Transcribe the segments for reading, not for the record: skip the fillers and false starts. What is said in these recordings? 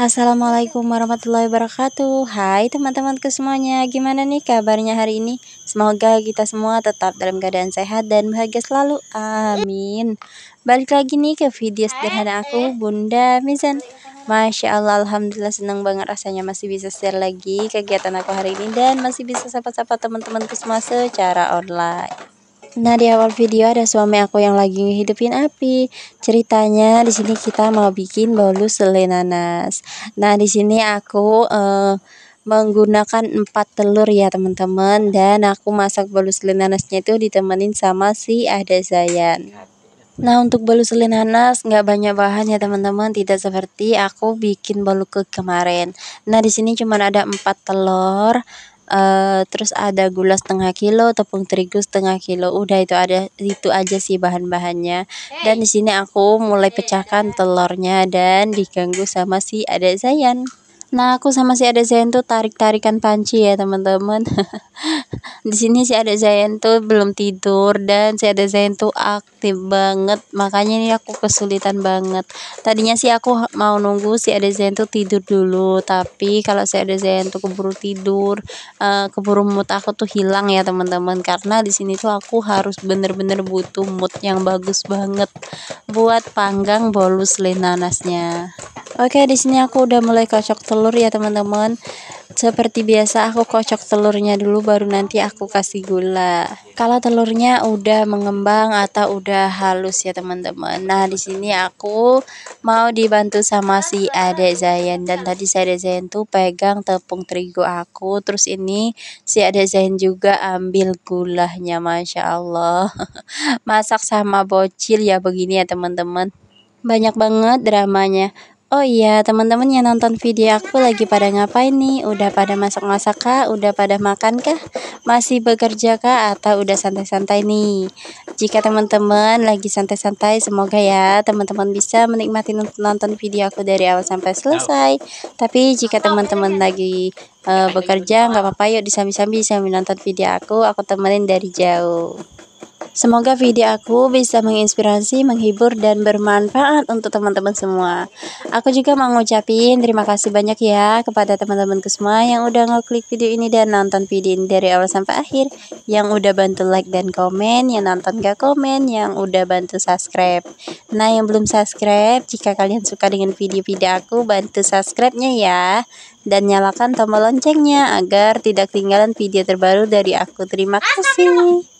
Assalamualaikum warahmatullahi wabarakatuh. Hai teman-temanku semuanya, gimana nih kabarnya hari ini? Semoga kita semua tetap dalam keadaan sehat dan bahagia selalu, amin. Balik lagi nih ke video sederhana aku, Bunda Mizan. Masya Allah, Alhamdulillah seneng banget rasanya masih bisa share lagi kegiatan aku hari ini dan masih bisa sapa-sapa teman-temanku semua secara online. Nah, di awal video ada suami aku yang lagi ngehidupin api. Ceritanya di sini kita mau bikin bolu selai nanas. Nah, di sini aku menggunakan 4 telur ya teman-teman, dan aku masak bolu selai nanasnya itu ditemenin sama si Ade Zayan. Nah, untuk bolu selai nanas nggak banyak bahan ya teman-teman, tidak seperti aku bikin bolu ke kemarin. Nah, di sini cuma ada 4 telur. Terus ada gula setengah kilo, tepung terigu setengah kilo. Udah itu aja sih bahan-bahannya. Dan di sini aku mulai pecahkan telurnya dan diganggu sama si Ade Zayan. Nah, aku sama si Ade Zayan tuh tarik-tarikan panci ya teman-teman. Di sini si Ade Zayan tuh belum tidur dan si Ade Zayan tuh aktif banget, makanya ini aku kesulitan banget. Tadinya sih aku mau nunggu si Ade Zayan tuh tidur dulu, tapi kalau si Ade Zayan tuh keburu tidur, keburu mood aku tuh hilang ya teman-teman, karena di sini tuh aku harus bener-bener butuh mood yang bagus banget buat panggang bolu selai nanasnya. Oke, di sini aku udah mulai kocok telur ya teman-teman. Seperti biasa aku kocok telurnya dulu, baru nanti aku kasih gula. Kalau telurnya udah mengembang atau udah halus ya teman-teman. Nah, di sini aku mau dibantu sama si Ade Zayan, dan tadi si Ade Zayan tuh pegang tepung terigu aku. Terus ini si Ade Zayan juga ambil gulanya, masya Allah. Masak sama bocil ya begini ya teman-teman. Banyak banget dramanya. Oh iya, teman-teman yang nonton video aku lagi pada ngapain nih? Udah pada masak-masak kah? Udah pada makan kah? Masih bekerja kah? Atau udah santai-santai nih? Jika teman-teman lagi santai-santai, semoga ya teman-teman bisa menikmati nonton video aku dari awal sampai selesai. Tapi jika teman-teman lagi bekerja, nggak apa-apa, yuk disambi-sambi sambil nonton video aku temenin dari jauh. Semoga video aku bisa menginspirasi, menghibur, dan bermanfaat untuk teman-teman semua. Aku juga mau ngucapin terima kasih banyak ya kepada teman-temanku semua yang udah ngeklik video ini dan nonton video ini dari awal sampai akhir. Yang udah bantu like dan komen, yang nonton gak komen, yang udah bantu subscribe. Nah, yang belum subscribe, jika kalian suka dengan video-video aku, bantu subscribe-nya ya. Dan nyalakan tombol loncengnya agar tidak ketinggalan video terbaru dari aku. Terima kasih.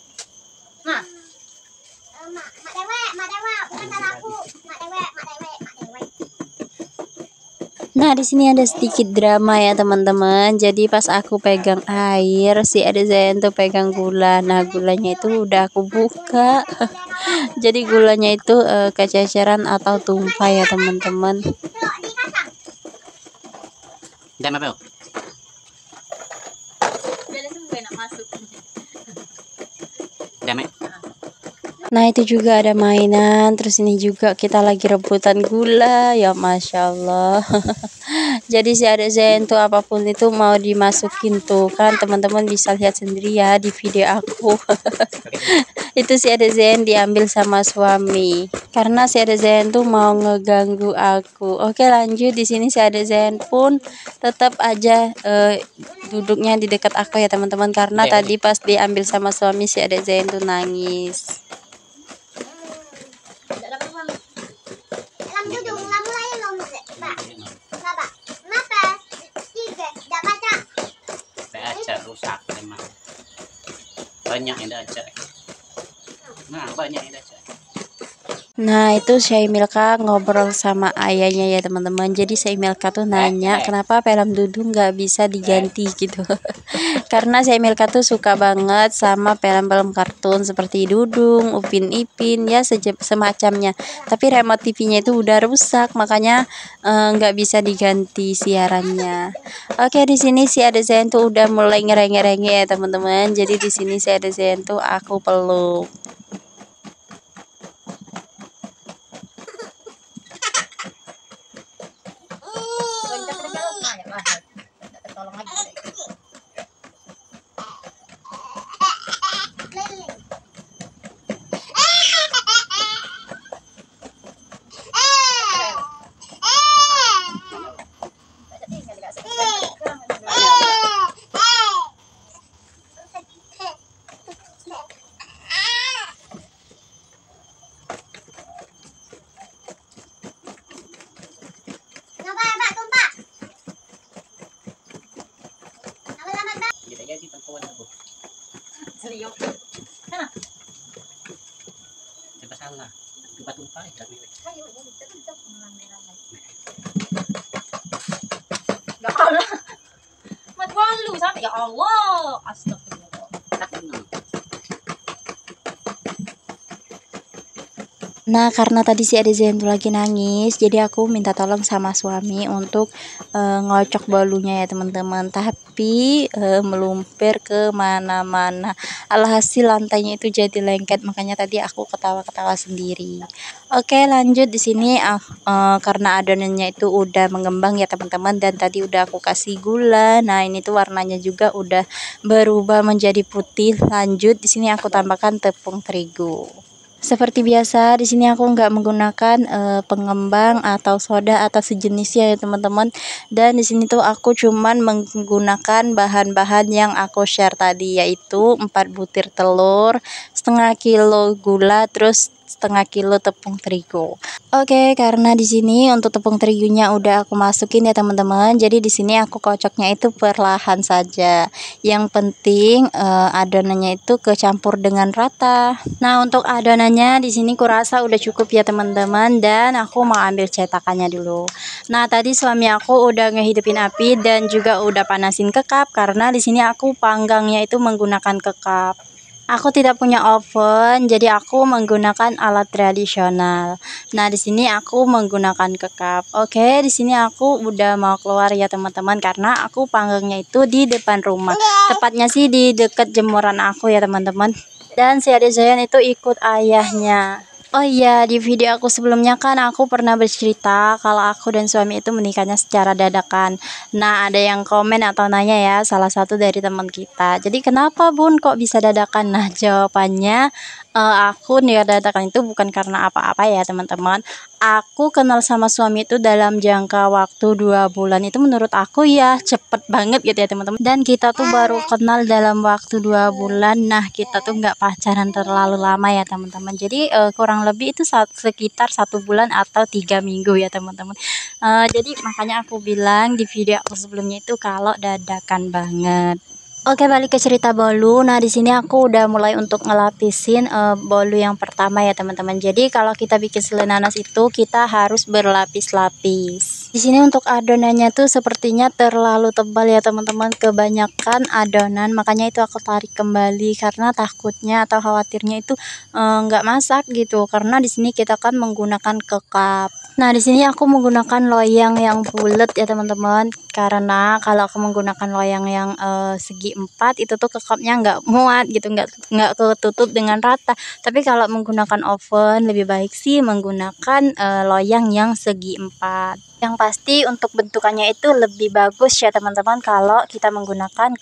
Nah, di sini ada sedikit drama ya teman-teman. Jadi pas aku pegang air, si Ade Zayan tuh pegang gula. Nah, gulanya itu udah aku buka. Jadi gulanya itu kececeran atau tumpah ya teman-teman. Nah, itu juga ada mainan. Terus ini juga kita lagi rebutan gula ya, masya Allah. Jadi si Ade Zayan tuh apapun itu mau dimasukin tuh kan, teman-teman bisa lihat sendiri ya di video aku. Itu si Ade Zayan diambil sama suami karena si Ade Zayan tuh mau ngeganggu aku. Oke, lanjut. Di sini si Ade Zayan pun tetap aja duduknya di dekat aku ya teman-teman, karena tadi pas diambil sama suami si Ade Zayan tuh nangis. Rusak memang banyak yang ada. Nah, banyak yang ada. Nah, itu Syai Milka ngobrol sama ayahnya ya teman-teman. Jadi Syai Milka tuh nanya kenapa film Dudung nggak bisa diganti gitu. Karena Syai Milka tuh suka banget sama film-film kartun seperti Dudung, Upin Ipin ya semacamnya. Tapi remote TV-nya itu udah rusak, makanya nggak bisa diganti siarannya. Oke, di sini si Ade Zayan tuh udah mulai ngerenge-renge ya teman-teman. Jadi di sini si Ade Zayan tuh aku peluk. Coba salah. Tumpah-tumpah ya. Ya Allah. Mat walu sampai ya Allah. Astagfirullah. Nah, karena tadi si Ade Zain tuh lagi nangis, jadi aku minta tolong sama suami untuk ngocok bolunya ya teman-teman. Tapi melumpir ke mana-mana. Alhasil lantainya itu jadi lengket, makanya tadi aku ketawa-ketawa sendiri. Oke, lanjut di sini karena adonannya itu udah mengembang ya teman-teman, dan tadi udah aku kasih gula. Nah, ini tuh warnanya juga udah berubah menjadi putih. Lanjut di sini aku tambahkan tepung terigu. Seperti biasa, di sini aku nggak menggunakan pengembang atau soda atau sejenisnya ya teman-teman. Dan di sini tuh aku cuman menggunakan bahan-bahan yang aku share tadi, yaitu 4 butir telur, setengah kilo gula, terus setengah kilo tepung terigu. Oke, karena di sini untuk tepung terigunya udah aku masukin ya teman-teman. Jadi di sini aku kocoknya itu perlahan saja. Yang penting adonannya itu kecampur dengan rata. Nah, untuk adonannya di sini kurasa udah cukup ya teman-teman, dan aku mau ambil cetakannya dulu. Nah, tadi suami aku udah ngehidupin api dan juga udah panasin kekap, karena di sini aku panggangnya itu menggunakan kekap. Aku tidak punya oven, jadi aku menggunakan alat tradisional. Nah, di sini aku menggunakan kekap. Oke, di sini aku udah mau keluar ya teman-teman, karena aku panggangnya itu di depan rumah. Tepatnya sih di dekat jemuran aku ya teman-teman. Dan si Ade Zayan itu ikut ayahnya. Oh iya, di video aku sebelumnya kan aku pernah bercerita kalau aku dan suami itu menikahnya secara dadakan. Nah, ada yang komen atau nanya ya, salah satu dari teman kita. Jadi kenapa Bun kok bisa dadakan? Nah, jawabannya aku nih dadakan itu bukan karena apa-apa ya teman-teman. Aku kenal sama suami itu dalam jangka waktu 2 bulan, itu menurut aku ya cepet banget gitu ya teman-teman. Dan kita tuh baru kenal dalam waktu 2 bulan. Nah, kita tuh nggak pacaran terlalu lama ya teman-teman. Jadi kurang lebih itu sekitar 1 bulan atau 3 minggu ya teman-teman. Jadi makanya aku bilang di video aku sebelumnya itu kalau dadakan banget. Oke, balik ke cerita bolu. Nah, di sini aku udah mulai untuk ngelapisin bolu yang pertama ya teman-teman. Jadi kalau kita bikin selai nanas itu kita harus berlapis-lapis. Di sini untuk adonannya tuh sepertinya terlalu tebal ya teman-teman. Kebanyakan adonan, makanya itu aku tarik kembali karena takutnya atau khawatirnya itu nggak masak gitu. Karena di sini kita kan menggunakan kekap. Nah, di sini aku menggunakan loyang yang bulat ya teman-teman, karena kalau aku menggunakan loyang yang segi 4 itu tuh kekapnya nggak muat gitu, nggak ketutup dengan rata. Tapi kalau menggunakan oven lebih baik sih menggunakan loyang yang segi 4. Yang pasti untuk bentukannya itu lebih bagus ya teman-teman kalau kita menggunakan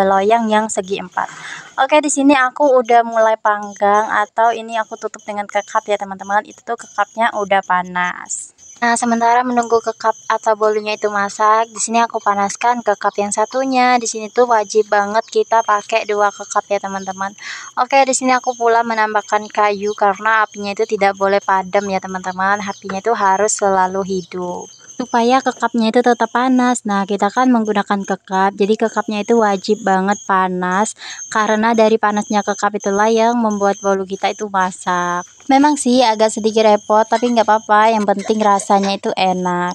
loyang yang segi 4. Oke, di sini aku udah mulai panggang, atau ini aku tutup dengan kekap ya teman-teman. Itu tuh kekapnya udah panas. Nah, sementara menunggu kekap atau bolunya itu masak, di sini aku panaskan kekap yang satunya. Di sini tuh wajib banget kita pakai 2 kekap ya teman-teman. Oke, di sini aku pula menambahkan kayu karena apinya itu tidak boleh padam ya teman-teman. Apinya itu harus selalu hidup supaya kekapnya itu tetap panas. Nah, kita kan menggunakan kekap, jadi kekapnya itu wajib banget panas, karena dari panasnya kekap itulah yang membuat bolu kita itu masak. Memang sih agak sedikit repot, tapi nggak apa-apa, yang penting rasanya itu enak.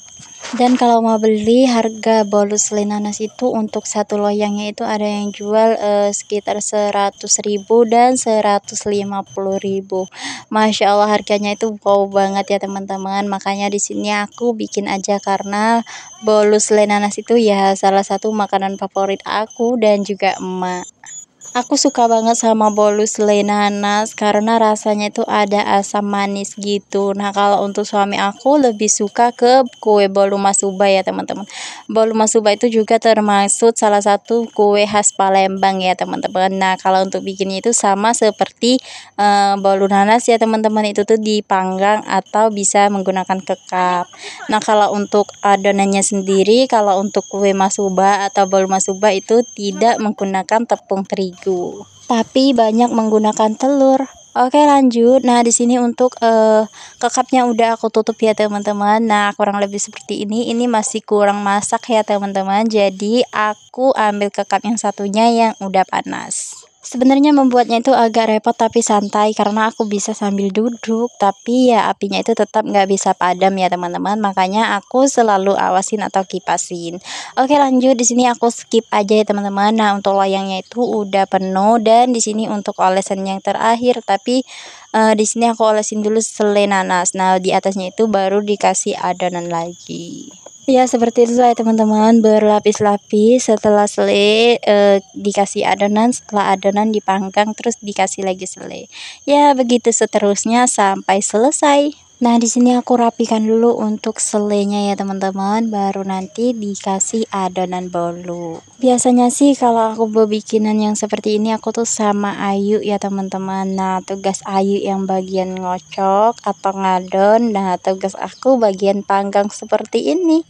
Dan kalau mau beli, harga bolu selai nanas itu untuk satu loyangnya itu ada yang jual sekitar 100.000 dan 150.000. Masya Allah, harganya itu wow banget ya teman-teman. Makanya di sini aku bikin aja, karena bolu selai nanas itu ya salah satu makanan favorit aku dan juga emak. Aku suka banget sama bolu selai nanas karena rasanya itu ada asam manis gitu. Nah, kalau untuk suami aku lebih suka ke kue bolu masuba ya teman-teman. Bolu masuba itu juga termasuk salah satu kue khas Palembang ya teman-teman. Nah, kalau untuk bikinnya itu sama seperti bolu nanas ya teman-teman, itu tuh dipanggang atau bisa menggunakan kekap. Nah, kalau untuk adonannya sendiri, kalau untuk kue masuba atau bolu masuba itu tidak menggunakan tepung terigu, tapi banyak menggunakan telur. Oke, lanjut. Nah, di sini untuk kekapnya udah aku tutup ya teman-teman. Nah, kurang lebih seperti ini. Ini masih kurang masak ya teman-teman. Jadi aku ambil kekap yang satunya yang udah panas. Sebenarnya membuatnya itu agak repot tapi santai karena aku bisa sambil duduk, tapi ya apinya itu tetap nggak bisa padam ya teman-teman, makanya aku selalu awasin atau kipasin. Oke lanjut, di sini aku skip aja ya teman-teman. Nah untuk loyangnya itu udah penuh dan di sini untuk olesan yang terakhir, tapi di sini aku olesin dulu selai nanas. Nah di atasnya itu baru dikasih adonan lagi. Ya seperti itulah ya teman-teman, berlapis-lapis. Setelah selai dikasih adonan, setelah adonan dipanggang terus dikasih lagi selai. Ya begitu seterusnya sampai selesai. Nah di sini aku rapikan dulu untuk selainya ya teman-teman, baru nanti dikasih adonan bolu. Biasanya sih kalau aku bikinan yang seperti ini aku tuh sama Ayu ya teman-teman. Nah tugas Ayu yang bagian ngocok atau ngadon, nah tugas aku bagian panggang seperti ini.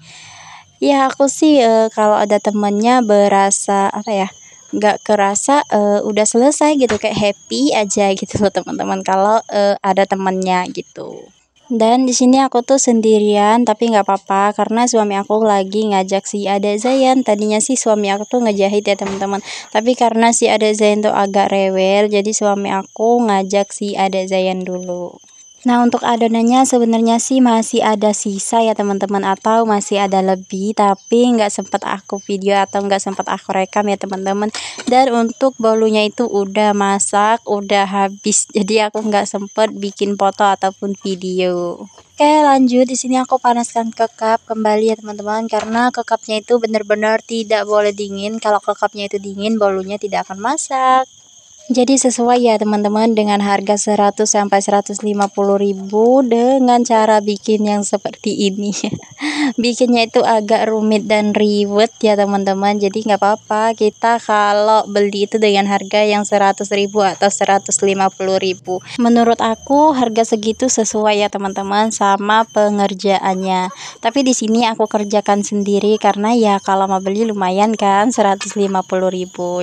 Ya aku sih kalau ada temennya berasa apa ya, nggak kerasa udah selesai gitu, kayak happy aja gitu loh teman-teman kalau ada temennya gitu. Dan di sini aku tuh sendirian, tapi nggak apa-apa karena suami aku lagi ngajak si Adek Zayan. Tadinya sih suami aku tuh ngejahit ya teman-teman, tapi karena si Adek Zayan tuh agak rewel, jadi suami aku ngajak si Adek Zayan dulu. Nah untuk adonannya sebenarnya sih masih ada sisa ya teman-teman, atau masih ada lebih tapi nggak sempat aku video atau nggak sempat aku rekam ya teman-teman. Dan untuk bolunya itu udah masak, udah habis, jadi aku nggak sempet bikin foto ataupun video. Oke lanjut, di sini aku panaskan kekap kembali ya teman-teman, karena kekapnya itu benar-benar tidak boleh dingin. Kalau kekapnya itu dingin, bolunya tidak akan masak. Jadi sesuai ya teman-teman dengan harga 100 sampai 150.000 dengan cara bikin yang seperti ini. Bikinnya itu agak rumit dan ribet ya teman-teman, jadi nggak apa-apa kita kalau beli itu dengan harga yang 100.000 atau 150.000. Menurut aku harga segitu sesuai ya teman-teman sama pengerjaannya. Tapi di sini aku kerjakan sendiri karena ya kalau mau beli lumayan kan 150.000,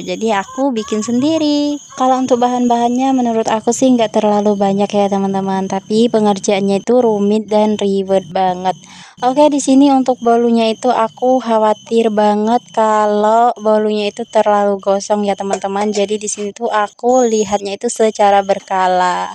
jadi aku bikin sendiri. Kalau untuk bahan-bahannya menurut aku sih nggak terlalu banyak ya teman-teman, tapi pengerjaannya itu rumit dan ribet banget. Oke, di sini untuk bolunya itu aku khawatir banget kalau bolunya itu terlalu gosong ya teman-teman. Jadi di sini tuh aku lihatnya itu secara berkala.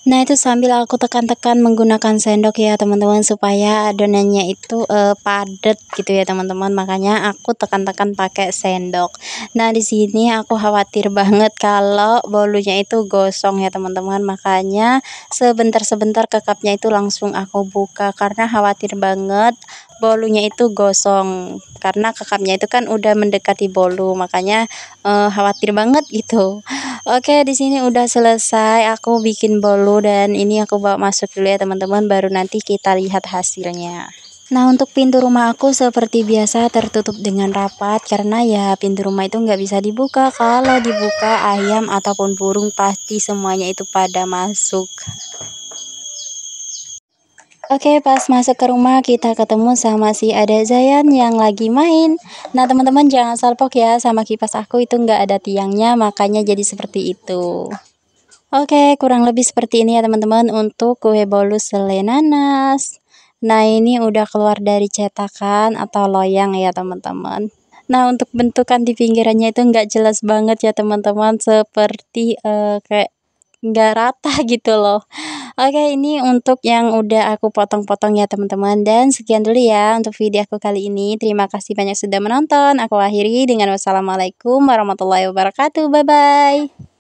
Nah itu sambil aku tekan-tekan menggunakan sendok ya teman-teman, supaya adonannya itu padat gitu ya teman-teman, makanya aku tekan-tekan pakai sendok. Nah di sini aku khawatir banget kalau bolunya itu gosong ya teman-teman, makanya sebentar-sebentar kekapnya itu langsung aku buka karena khawatir banget bolunya itu gosong, karena kekapnya itu kan udah mendekati bolu, makanya khawatir banget gitu. Oke, di sini udah selesai aku bikin bolu dan ini aku bawa masuk dulu ya teman-teman, baru nanti kita lihat hasilnya. Nah untuk pintu rumah aku seperti biasa tertutup dengan rapat karena ya pintu rumah itu nggak bisa dibuka. Kalau dibuka ayam ataupun burung pasti semuanya itu pada masuk. Oke, pas masuk ke rumah kita ketemu sama si Adek Zayan yang lagi main. Nah teman-teman jangan salpok ya, sama kipas aku itu nggak ada tiangnya, makanya jadi seperti itu. Oke, kurang lebih seperti ini ya teman-teman untuk kue bolu selai nanas. Nah ini udah keluar dari cetakan atau loyang ya teman-teman. Nah untuk bentukan di pinggirannya itu nggak jelas banget ya teman-teman, seperti kayak nggak rata gitu loh. Oke, ini untuk yang udah aku potong-potong ya teman-teman, dan sekian dulu ya untuk video aku kali ini. Terima kasih banyak sudah menonton. Aku akhiri dengan wassalamualaikum warahmatullahi wabarakatuh. Bye bye.